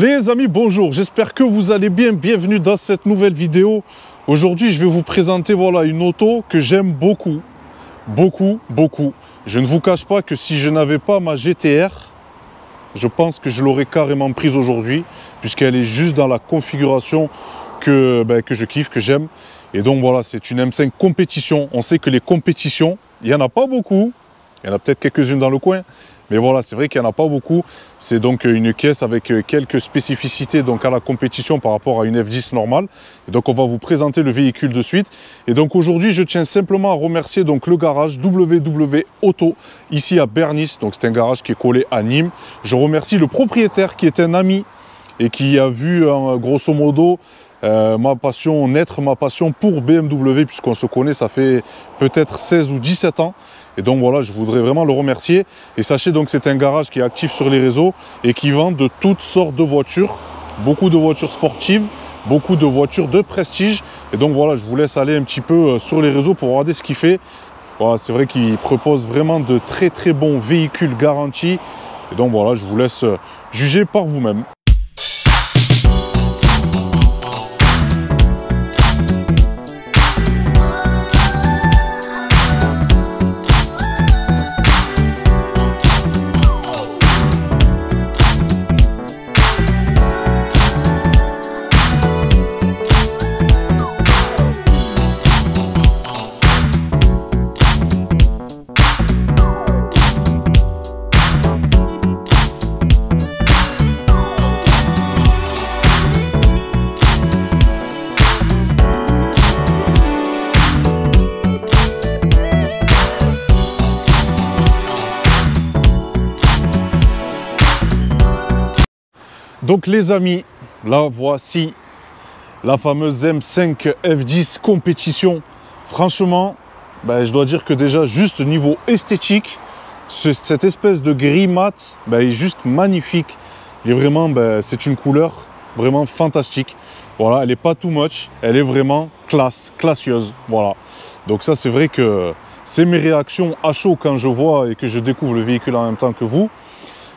Les amis, bonjour, j'espère que vous allez bien, bienvenue dans cette nouvelle vidéo. Aujourd'hui, je vais vous présenter une auto que j'aime beaucoup, beaucoup. Je ne vous cache pas que si je n'avais pas ma GTR, je pense que je l'aurais carrément prise aujourd'hui, puisqu'elle est juste dans la configuration que je kiffe, que j'aime. Et donc voilà, c'est une M5 compétition. On sait que les compétitions, il n'y en a pas beaucoup, il y en a peut-être quelques-unes dans le coin, mais voilà, c'est vrai qu'il n'y en a pas beaucoup. C'est donc une caisse avec quelques spécificités donc à la compétition par rapport à une F10 normale. Et donc on va vous présenter le véhicule de suite. Et donc aujourd'hui, je tiens simplement à remercier donc le garage WW Auto ici à Bernis. Donc c'est un garage qui est collé à Nîmes. Je remercie le propriétaire qui est un ami et qui a vu grosso modo ma passion naître, ma passion pour BMW, puisqu'on se connaît, ça fait peut-être 16 ou 17 ans. Et donc voilà, je voudrais vraiment le remercier. Et sachez donc que c'est un garage qui est actif sur les réseaux et qui vend de toutes sortes de voitures. Beaucoup de voitures sportives, beaucoup de voitures de prestige. Et donc voilà, je vous laisse aller un petit peu sur les réseaux pour regarder ce qu'il fait. Voilà, c'est vrai qu'il propose vraiment de très bons véhicules garantis. Et donc voilà, je vous laisse juger par vous-même. Donc les amis, là voici la fameuse M5 F10 compétition. Franchement, je dois dire que déjà juste niveau esthétique, cette espèce de gris mat est juste magnifique. Il est vraiment, c'est une couleur vraiment fantastique. Voilà, elle n'est pas too much, elle est vraiment classieuse. Voilà. Donc ça c'est vrai que c'est mes réactions à chaud quand je vois et que je découvre le véhicule en même temps que vous.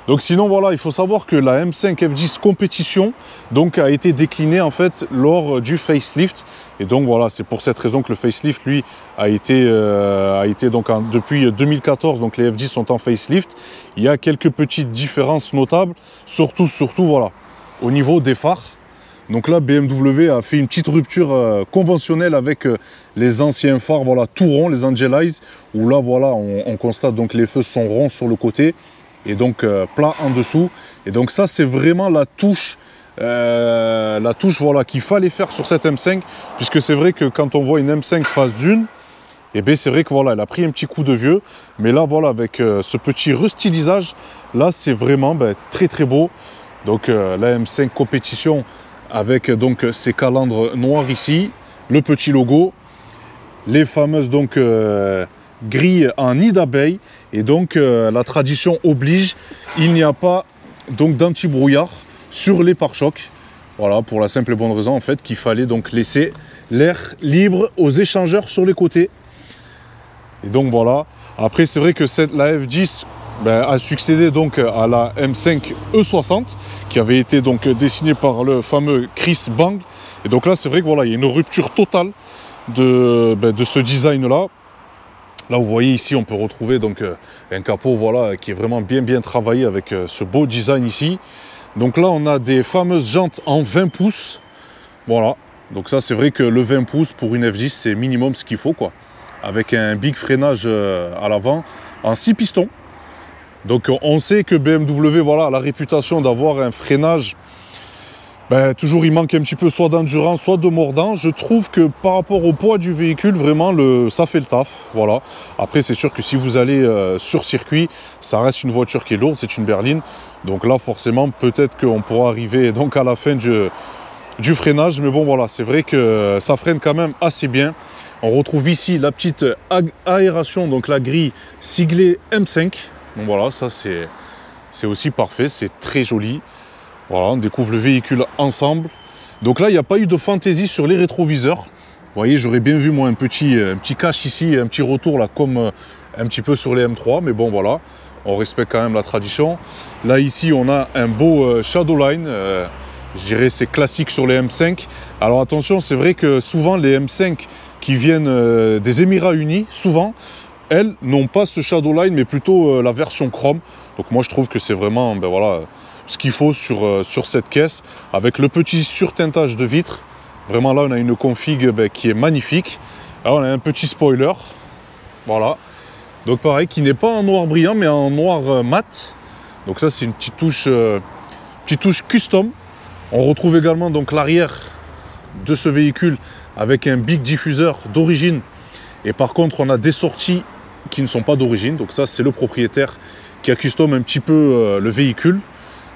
Donc sinon voilà, il faut savoir que la M5 F10 compétition donc a été déclinée en fait lors du facelift. Et donc voilà, c'est pour cette raison que le facelift lui a été donc depuis 2014, donc les F10 sont en facelift. Il y a quelques petites différences notables, surtout voilà, au niveau des phares. Donc là, BMW a fait une petite rupture conventionnelle avec les anciens phares, voilà, tout ronds, les Angelize, où là voilà, on constate donc les feux sont ronds sur le côté. Et donc plat en dessous. Et donc ça c'est vraiment la touche voilà, qu'il fallait faire sur cette M5, puisque c'est vrai que quand on voit une M5 phase 1, c'est vrai que voilà, elle a pris un petit coup de vieux, mais là voilà, avec ce petit restylisage, là c'est vraiment très beau. Donc la M5 compétition avec donc ces calandres noirs ici, le petit logo, les fameuses donc gris en nid d'abeille. Et donc la tradition oblige, il n'y a pas donc d'anti-brouillard sur les pare-chocs. Voilà, pour la simple et bonne raison en fait qu'il fallait donc laisser l'air libre aux échangeurs sur les côtés. Et donc voilà, après c'est vrai que la F10 a succédé donc à la M5 E60 qui avait été donc dessinée par le fameux Chris Bang. Et donc là c'est vrai que voilà, il y a une rupture totale de ce design là. Là, vous voyez ici, on peut retrouver donc un capot voilà, qui est vraiment bien travaillé avec ce beau design ici. Donc là, on a des fameuses jantes en 20 pouces. Voilà. Donc ça, c'est vrai que le 20 pouces pour une F10, c'est minimum ce qu'il faut, quoi. Avec un big freinage à l'avant en 6 pistons. Donc on sait que BMW voilà, a la réputation d'avoir un freinage. Toujours il manque un petit peu soit d'endurance, soit de mordant. Je trouve que par rapport au poids du véhicule, vraiment ça fait le taf. Voilà. Après c'est sûr que si vous allez sur circuit, ça reste une voiture qui est lourde, c'est une berline. Donc là forcément peut-être qu'on pourra arriver donc à la fin du freinage. Mais bon voilà, c'est vrai que ça freine quand même assez bien. On retrouve ici la petite aération, donc la grille siglée M5. Donc voilà, ça c'est aussi parfait, c'est très joli. Voilà, on découvre le véhicule ensemble. Donc là, il n'y a pas eu de fantaisie sur les rétroviseurs. Vous voyez, j'aurais bien vu moi un petit cache ici, un petit retour là, comme un petit peu sur les M3. Mais bon, voilà. On respecte quand même la tradition. Là, ici, on a un beau Shadowline. Je dirais c'est classique sur les M5. Alors attention, c'est vrai que souvent les M5 qui viennent des Émirats Unis, souvent, elles n'ont pas ce Shadowline, mais plutôt la version Chrome. Donc moi, je trouve que c'est vraiment voilà, ce qu'il faut sur cette caisse, avec le petit surteintage de vitres. Vraiment là, on a une config qui est magnifique. Là, on a un petit spoiler. Voilà. Donc pareil, qui n'est pas en noir brillant, mais en noir mat. Donc ça, c'est une petite touche custom. On retrouve également donc l'arrière de ce véhicule avec un big diffuseur d'origine. Et par contre, on a des sorties qui ne sont pas d'origine. Donc ça, c'est le propriétaire qui a custom un petit peu le véhicule.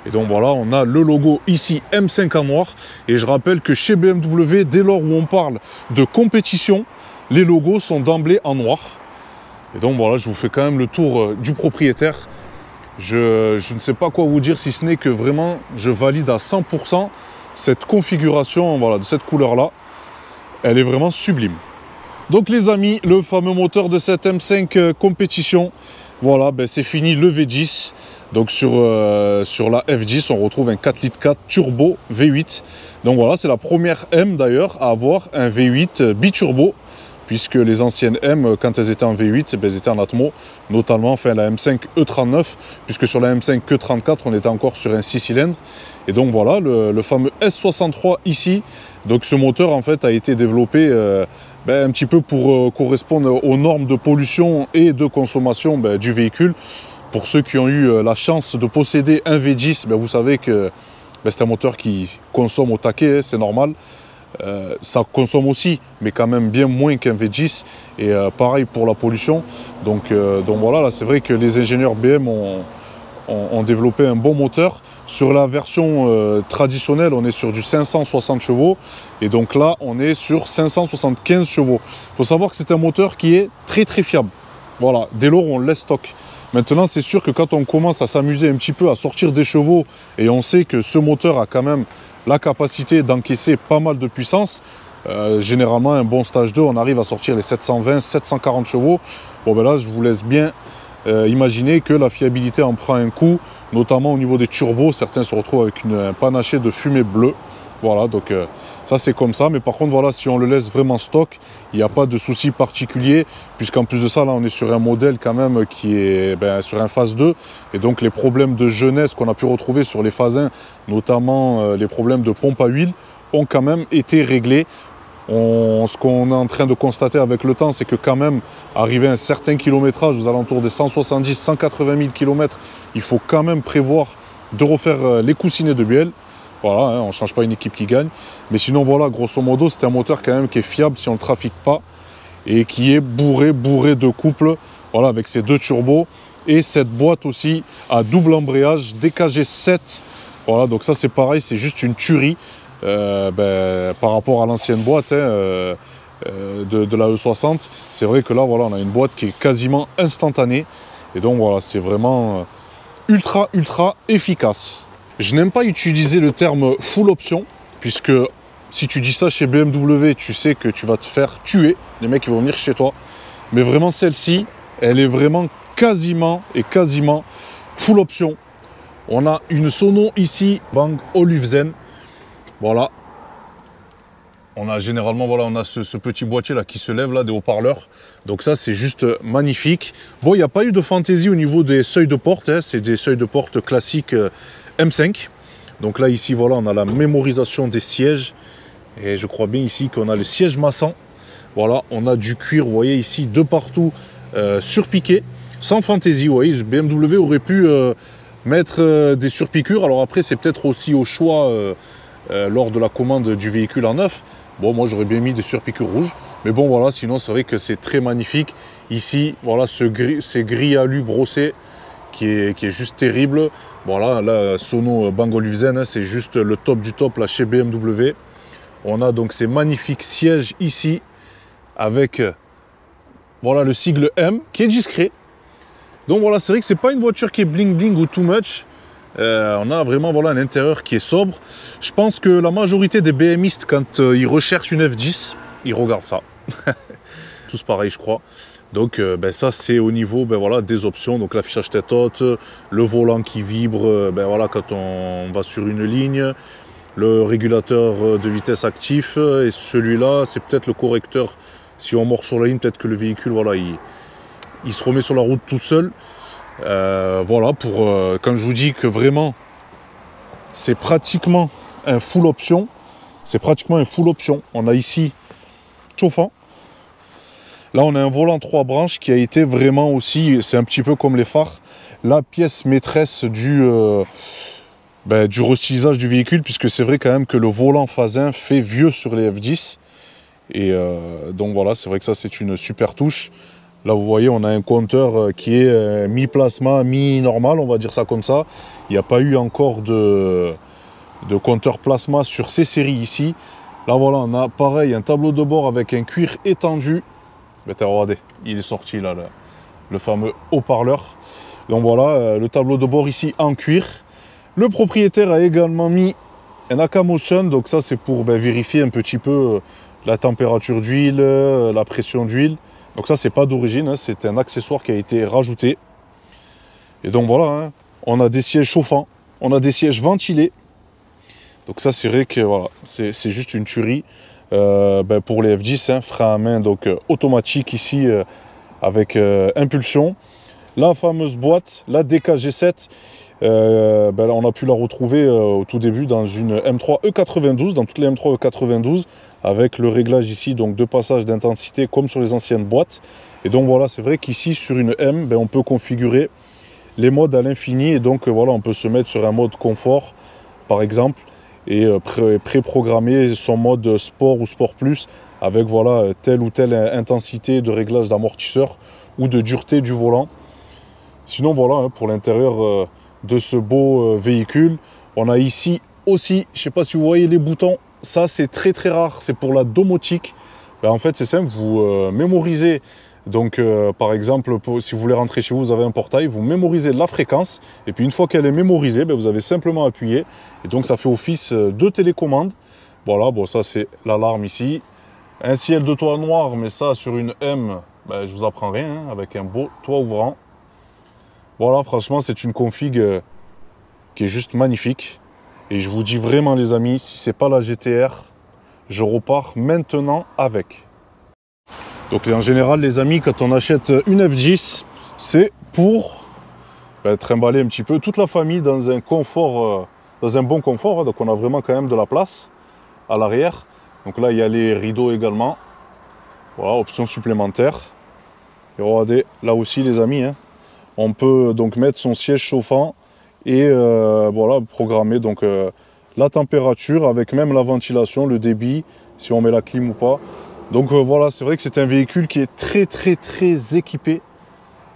Et donc voilà, on a le logo ici M5 en noir. Et je rappelle que chez BMW, dès lors où on parle de compétition, les logos sont d'emblée en noir. Et donc voilà, je vous fais quand même le tour du propriétaire. Je ne sais pas quoi vous dire si ce n'est que vraiment je valide à 100% cette configuration, voilà, de cette couleur-là. Elle est vraiment sublime. Donc les amis, le fameux moteur de cette M5 compétition, voilà, c'est fini le V10. Donc sur la F10, on retrouve un 4,4 litres turbo V8. Donc voilà, c'est la première M d'ailleurs à avoir un V8 biturbo, puisque les anciennes M, quand elles étaient en V8, elles étaient en Atmo, notamment la M5 E39, puisque sur la M5 E34, on était encore sur un 6 cylindres. Et donc voilà, le fameux S63 ici, donc ce moteur en fait a été développé un petit peu pour correspondre aux normes de pollution et de consommation du véhicule. Pour ceux qui ont eu la chance de posséder un V10, vous savez que c'est un moteur qui consomme au taquet, hein, c'est normal. Ça consomme aussi, mais quand même bien moins qu'un V10. Et pareil pour la pollution. Donc voilà, là c'est vrai que les ingénieurs BM ont développé un bon moteur. Sur la version traditionnelle, on est sur du 560 chevaux. Et donc là, on est sur 575 chevaux. Il faut savoir que c'est un moteur qui est très très fiable. Voilà, dès lors on le laisse stock. Maintenant, c'est sûr que quand on commence à s'amuser un petit peu à sortir des chevaux, et on sait que ce moteur a quand même la capacité d'encaisser pas mal de puissance, généralement un bon stage 2, on arrive à sortir les 720, 740 chevaux. Bon là, je vous laisse bien imaginer que la fiabilité en prend un coup, notamment au niveau des turbos. Certains se retrouvent avec un panaché de fumée bleue. Voilà, donc ça c'est comme ça. Mais par contre, voilà, si on le laisse vraiment stock, il n'y a pas de souci particulier, puisqu'en plus de ça, là, on est sur un modèle quand même qui est sur un phase 2. Et donc les problèmes de jeunesse qu'on a pu retrouver sur les phases 1, notamment les problèmes de pompe à huile, ont quand même été réglés. Ce qu'on est en train de constater avec le temps, c'est que quand même, arrivé à un certain kilométrage, aux alentours des 170-180 000 km, il faut quand même prévoir de refaire les coussinets de bielle. Voilà, hein, on ne change pas une équipe qui gagne. Mais sinon, voilà, grosso modo, c'est un moteur quand même qui est fiable si on ne le trafique pas et qui est bourré de couples, voilà, avec ses deux turbos et cette boîte aussi à double embrayage DKG7. Voilà, donc ça c'est pareil, c'est juste une tuerie par rapport à l'ancienne boîte de la E60. C'est vrai que là, voilà, on a une boîte qui est quasiment instantanée. Et donc voilà, c'est vraiment ultra efficace. Je n'aime pas utiliser le terme full option, puisque si tu dis ça chez BMW, tu sais que tu vas te faire tuer. Les mecs ils vont venir chez toi. Mais vraiment celle-ci, elle est vraiment quasiment full option. On a une sono ici, Bang Olufsen. Voilà. On a généralement, voilà, on a ce petit boîtier là qui se lève là, des haut-parleurs. Donc ça c'est juste magnifique. Bon, il n'y a pas eu de fantaisie au niveau des seuils de porte, hein. C'est des seuils de porte classiques M5. Donc là ici, voilà, on a la mémorisation des sièges. Et je crois bien ici qu'on a le siège massant. Voilà, on a du cuir, vous voyez ici, de partout, surpiqué. Sans fantaisie, vous voyez, BMW aurait pu mettre des surpiqûres. Alors après, c'est peut-être aussi au choix lors de la commande du véhicule en neuf. Bon, moi j'aurais bien mis des surpiqûres rouges. Mais bon, voilà, sinon c'est vrai que c'est très magnifique. Ici, voilà, ces gris alu brossé qui est juste terrible. Voilà, là, Sono Bang Olufsen, hein, c'est juste le top du top là chez BMW. On a donc ces magnifiques sièges ici avec voilà, le sigle M qui est discret. Donc voilà, c'est vrai que c'est pas une voiture qui est bling bling ou too much. On a vraiment, voilà, un intérieur qui est sobre. Je pense que la majorité des BMistes, quand ils recherchent une F10, ils regardent ça. Tous pareil, je crois. Donc ben ça c'est au niveau voilà, des options, donc l'affichage tête haute, le volant qui vibre voilà, quand on va sur une ligne, le régulateur de vitesse actif, et celui-là c'est peut-être le correcteur, si on mord sur la ligne, peut-être que le véhicule voilà, il se remet sur la route tout seul. Voilà, pour quand je vous dis que vraiment c'est pratiquement un full option, on a ici chauffant. Là, on a un volant 3 branches qui a été vraiment aussi, c'est un petit peu comme les phares, la pièce maîtresse du restylisage du véhicule, puisque c'est vrai quand même que le volant phase 1 fait vieux sur les F10. Et donc voilà, c'est vrai que ça, c'est une super touche. Là, vous voyez, on a un compteur qui est mi-plasma, mi-normal, on va dire ça comme ça. Il n'y a pas eu encore de compteur plasma sur ces séries ici. Là, voilà, on a pareil, un tableau de bord avec un cuir étendu. Regardez, il est sorti là, le fameux haut-parleur. Donc voilà, le tableau de bord ici en cuir. Le propriétaire a également mis un Akamotion, donc ça c'est pour vérifier un petit peu la température d'huile, la pression d'huile. Donc ça c'est pas d'origine, hein, c'est un accessoire qui a été rajouté. Et donc voilà, hein, on a des sièges chauffants, on a des sièges ventilés. Donc ça c'est vrai que voilà, c'est juste une tuerie. Pour les F10, hein, frein à main donc automatique ici avec impulsion. La fameuse boîte, la DKG7, on a pu la retrouver au tout début dans une M3 E92, dans toutes les M3 E92, avec le réglage ici donc de passage d'intensité comme sur les anciennes boîtes. Et donc voilà, c'est vrai qu'ici sur une M, on peut configurer les modes à l'infini, et donc voilà, on peut se mettre sur un mode confort par exemple, et préprogrammer son mode sport ou sport plus avec voilà, telle ou telle intensité de réglage d'amortisseur ou de dureté du volant. Sinon voilà, hein, pour l'intérieur de ce beau véhicule, on a ici aussi, je ne sais pas si vous voyez les boutons, ça c'est très très rare, c'est pour la domotique. En fait c'est simple, vous mémorisez. Donc par exemple, si vous voulez rentrer chez vous, vous avez un portail, vous mémorisez la fréquence, et puis une fois qu'elle est mémorisée, vous avez simplement appuyé, et donc ça fait office de télécommande. Voilà, bon ça c'est l'alarme ici. Un ciel de toit noir, mais ça sur une M, je vous apprends rien, hein, avec un beau toit ouvrant. Voilà, franchement c'est une config qui est juste magnifique. Et je vous dis vraiment les amis, si c'est pas la GTR, je repars maintenant avec. Donc en général les amis, quand on achète une F10, c'est pour trimballer un petit peu toute la famille dans un confort, dans un bon confort, hein. Donc on a vraiment quand même de la place à l'arrière. Donc là il y a les rideaux également. Voilà, option supplémentaire. Et regardez, là aussi les amis, hein, on peut donc mettre son siège chauffant et voilà, programmer donc la température avec même la ventilation, le débit, si on met la clim ou pas. Donc voilà, c'est vrai que c'est un véhicule qui est très très très équipé,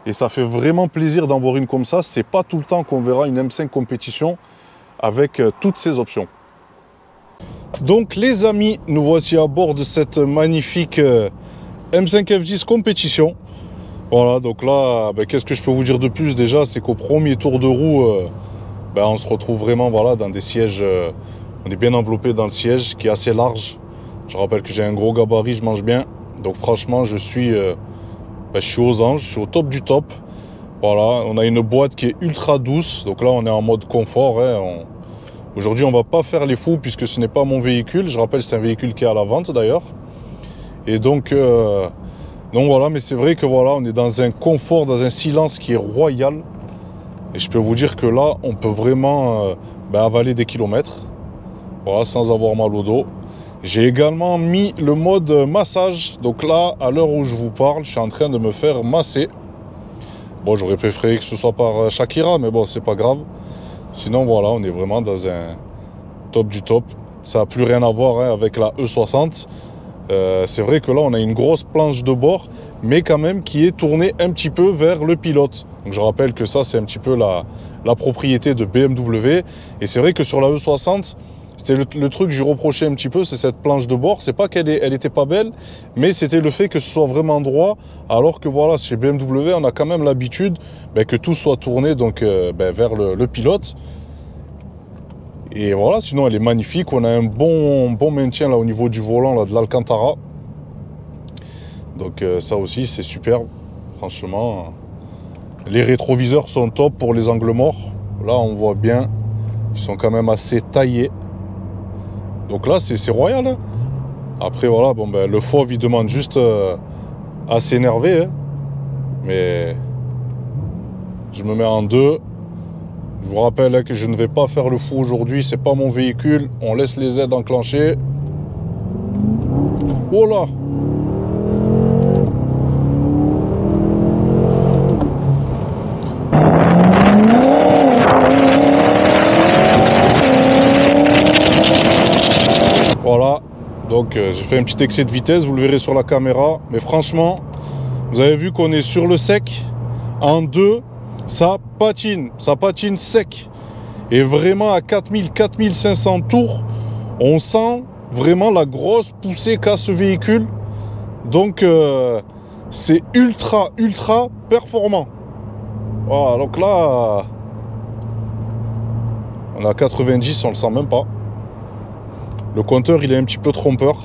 et ça fait vraiment plaisir d'en voir une comme ça. C'est pas tout le temps qu'on verra une M5 compétition avec toutes ces options. Donc les amis, nous voici à bord de cette magnifique M5 F10 compétition. Voilà, donc là, qu'est-ce que je peux vous dire de plus? Déjà, c'est qu'au premier tour de roue, on se retrouve vraiment voilà, dans des sièges, on est bien enveloppé dans le siège qui est assez large. Je rappelle que j'ai un gros gabarit, je mange bien. Donc franchement, je suis aux anges, je suis au top du top. Voilà, on a une boîte qui est ultra douce. Donc là, on est en mode confort. Hein. Aujourd'hui, on ne va pas faire les fous puisque ce n'est pas mon véhicule. Je rappelle, c'est un véhicule qui est à la vente d'ailleurs. Et donc voilà, mais c'est vrai que voilà, on est dans un confort, dans un silence qui est royal. Et je peux vous dire que là, on peut vraiment avaler des kilomètres. Voilà, sans avoir mal au dos. J'ai également mis le mode massage. Donc là, à l'heure où je vous parle, je suis en train de me faire masser. Bon, j'aurais préféré que ce soit par Shakira, mais bon, c'est pas grave. Sinon, voilà, on est vraiment dans un top du top. Ça n'a plus rien à voir hein, avec la E60. C'est vrai que là, on a une grosse planche de bord, mais quand même qui est tournée un petit peu vers le pilote. Donc je rappelle que ça, c'est un petit peu la propriété de BMW. Et c'est vrai que sur la E60, c'était le truc que je reprochais un petit peu, c'est cette planche de bord. C'est pas qu'elle était pas belle, mais c'était le fait que ce soit vraiment droit. Alors que voilà, chez BMW, on a quand même l'habitude que tout soit tourné donc, vers le pilote. Et voilà, sinon elle est magnifique. On a un bon maintien là au niveau du volant là, de l'Alcantara. Donc ça aussi, c'est superbe. franchement. Les rétroviseurs sont top pour les angles morts. Là, on voit bien, ils sont quand même assez taillés. Donc là, c'est royal. Hein. Après, voilà, bon, ben, le fauve, il demande juste à s'énerver. Hein. Mais je me mets en deux. Je vous rappelle hein, que je ne vais pas faire le fou aujourd'hui. C'est pas mon véhicule. On laisse les aides enclenchées. Oh là! Voilà, donc j'ai fait un petit excès de vitesse, vous le verrez sur la caméra. Mais franchement, vous avez vu qu'on est sur le sec. En deux, ça patine sec. Et vraiment à 4000-4500 tours, on sent vraiment la grosse poussée qu'a ce véhicule. Donc c'est ultra performant. Voilà, donc là, on a 90, on le sent même pas. Le compteur, il est un petit peu trompeur.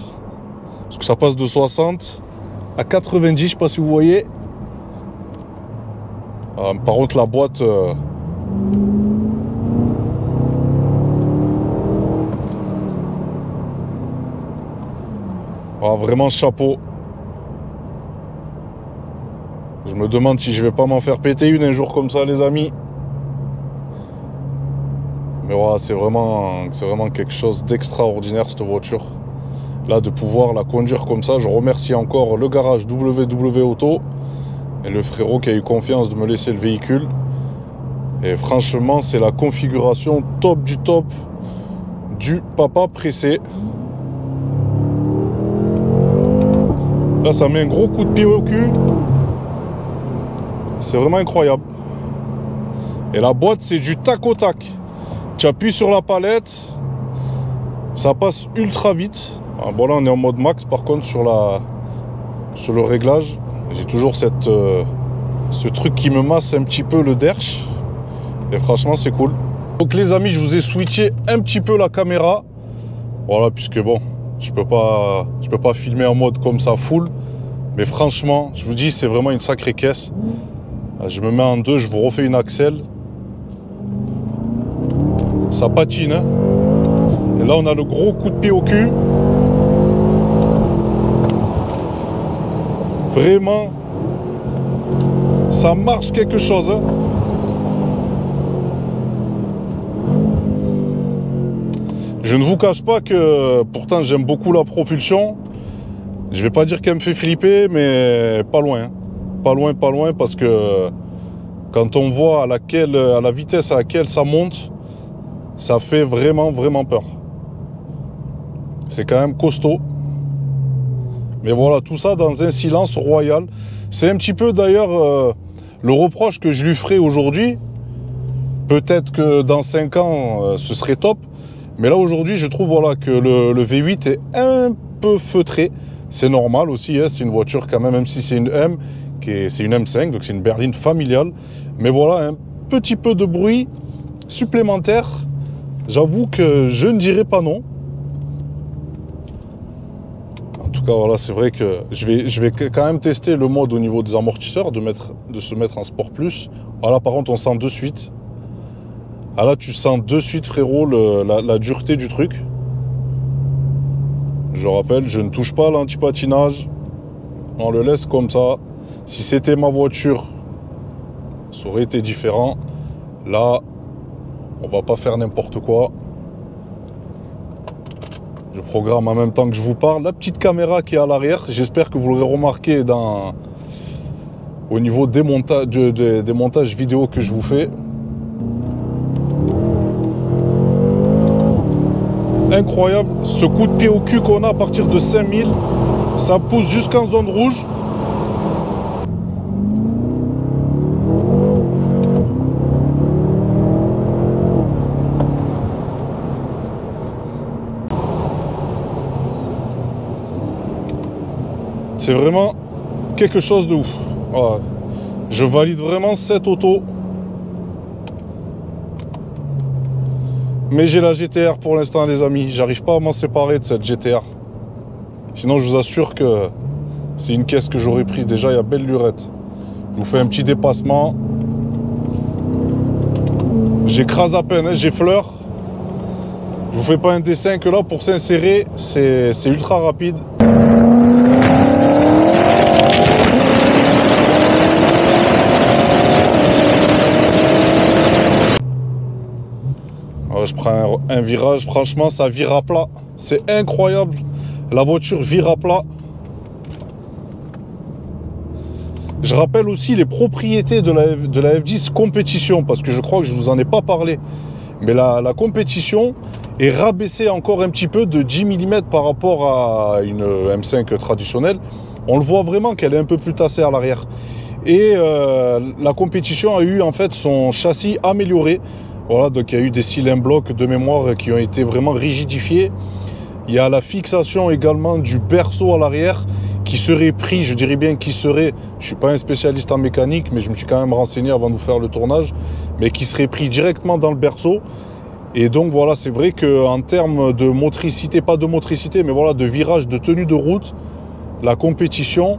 Parce que ça passe de 60 à 90, je sais pas si vous voyez. Par contre, la boîte... vraiment chapeau. Je me demande si je vais pas m'en faire péter une un jour comme ça, les amis. Mais voilà, c'est vraiment quelque chose d'extraordinaire, cette voiture. Là, de pouvoir la conduire comme ça, je remercie encore le garage WW Auto et le frérot qui a eu confiance de me laisser le véhicule. Et franchement, c'est la configuration top du papa pressé. Là, ça met un gros coup de pied au cul. C'est vraiment incroyable. Et la boîte, c'est du tac au tac. Tu appuies sur la palette, ça passe ultra vite. Bon là on est en mode max par contre sur le réglage. J'ai toujours ce truc qui me masse un petit peu le derche. Et franchement c'est cool. Donc les amis, je vous ai switché un petit peu la caméra. Voilà, puisque bon, je peux pas filmer en mode comme ça full. Mais franchement, je vous dis, c'est vraiment une sacrée caisse. Je me mets en deux, je vous refais une axelle. Ça patine, hein. Et là on a le gros coup de pied au cul. Vraiment, ça marche quelque chose, hein. Je ne vous cache pas que pourtant j'aime beaucoup la propulsion. Je vais pas dire qu'elle me fait flipper, mais pas loin, hein. Pas loin, parce que quand on voit à la vitesse à laquelle ça monte, ça fait vraiment peur. C'est quand même costaud. Mais voilà, tout ça dans un silence royal. C'est un petit peu d'ailleurs le reproche que je lui ferai aujourd'hui. Peut-être que dans 5 ans, ce serait top. Mais là aujourd'hui, je trouve voilà, que le V8 est un peu feutré. C'est normal aussi, hein, c'est une voiture quand même si c'est une M, c'est une M5, donc c'est une berline familiale. Mais voilà, un petit peu de bruit supplémentaire. J'avoue que je ne dirais pas non. En tout cas, voilà, c'est vrai que je vais quand même tester le mode au niveau des amortisseurs, de se mettre en Sport Plus. Voilà, par contre, on sent de suite. Ah là, tu sens de suite, frérot, la dureté du truc. Je rappelle, je ne touche pas à l'anti-patinage. On le laisse comme ça. Si c'était ma voiture, ça aurait été différent. Là, on va pas faire n'importe quoi. Je programme en même temps que je vous parle. La petite caméra qui est à l'arrière, j'espère que vous l'aurez remarqué au niveau des montages vidéo que je vous fais. Incroyable, ce coup de pied au cul qu'on a à partir de 5000, ça pousse jusqu'en zone rouge. C'est vraiment quelque chose de ouf. Voilà. Je valide vraiment cette auto. Mais j'ai la GTR pour l'instant, les amis. J'arrive pas à m'en séparer de cette GTR. Sinon, je vous assure que c'est une caisse que j'aurais prise déjà il y a belle lurette. Je vous fais un petit dépassement. J'écrase à peine, hein, j'effleure. Je vous fais pas un dessin que là, pour s'insérer, c'est ultra rapide. Alors, je prends un virage, franchement, ça vire à plat. C'est incroyable. La voiture vire à plat. Je rappelle aussi les propriétés de la F10 compétition, parce que je crois que je ne vous en ai pas parlé. Mais la compétition est rabaissée encore un petit peu de 10 mm par rapport à une M5 traditionnelle. On le voit vraiment qu'elle est un peu plus tassée à l'arrière. Et la compétition a eu en fait son châssis amélioré. Voilà, donc il y a eu des cylindres blocs de mémoire qui ont été vraiment rigidifiés. Il y a la fixation également du berceau à l'arrière qui serait pris, je dirais bien qui serait, je ne suis pas un spécialiste en mécanique, mais je me suis quand même renseigné avant de vous faire le tournage, mais qui serait pris directement dans le berceau. Et donc voilà, c'est vrai qu'en termes de motricité, pas de motricité, mais voilà, de virage, de tenue de route, la compétition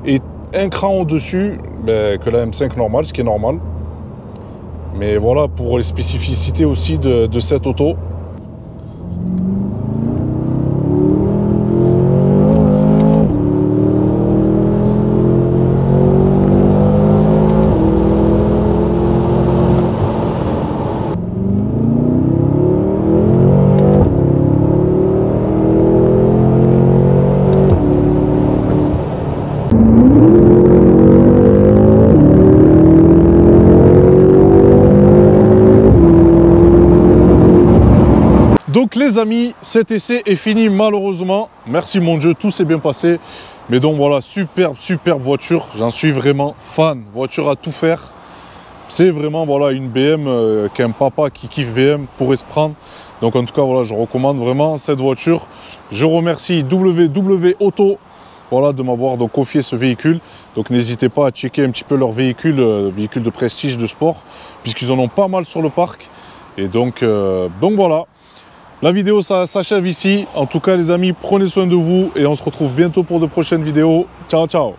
est un cran au-dessus que la M5 normale, ce qui est normal. Mais voilà, pour les spécificités aussi de cette auto. Donc les amis, cet essai est fini malheureusement. Merci mon Dieu, tout s'est bien passé. Mais donc voilà, superbe voiture. J'en suis vraiment fan. Voiture à tout faire. C'est vraiment voilà, une BM qu'un papa qui kiffe BM pourrait se prendre. Donc en tout cas, voilà, je recommande vraiment cette voiture. Je remercie WW Auto voilà, de m'avoir donc confié ce véhicule. Donc n'hésitez pas à checker un petit peu leur véhicule de prestige, de sport, puisqu'ils en ont pas mal sur le parc. Et donc voilà. La vidéo s'achève ici. En tout cas les amis, prenez soin de vous et on se retrouve bientôt pour de prochaines vidéos. Ciao ciao.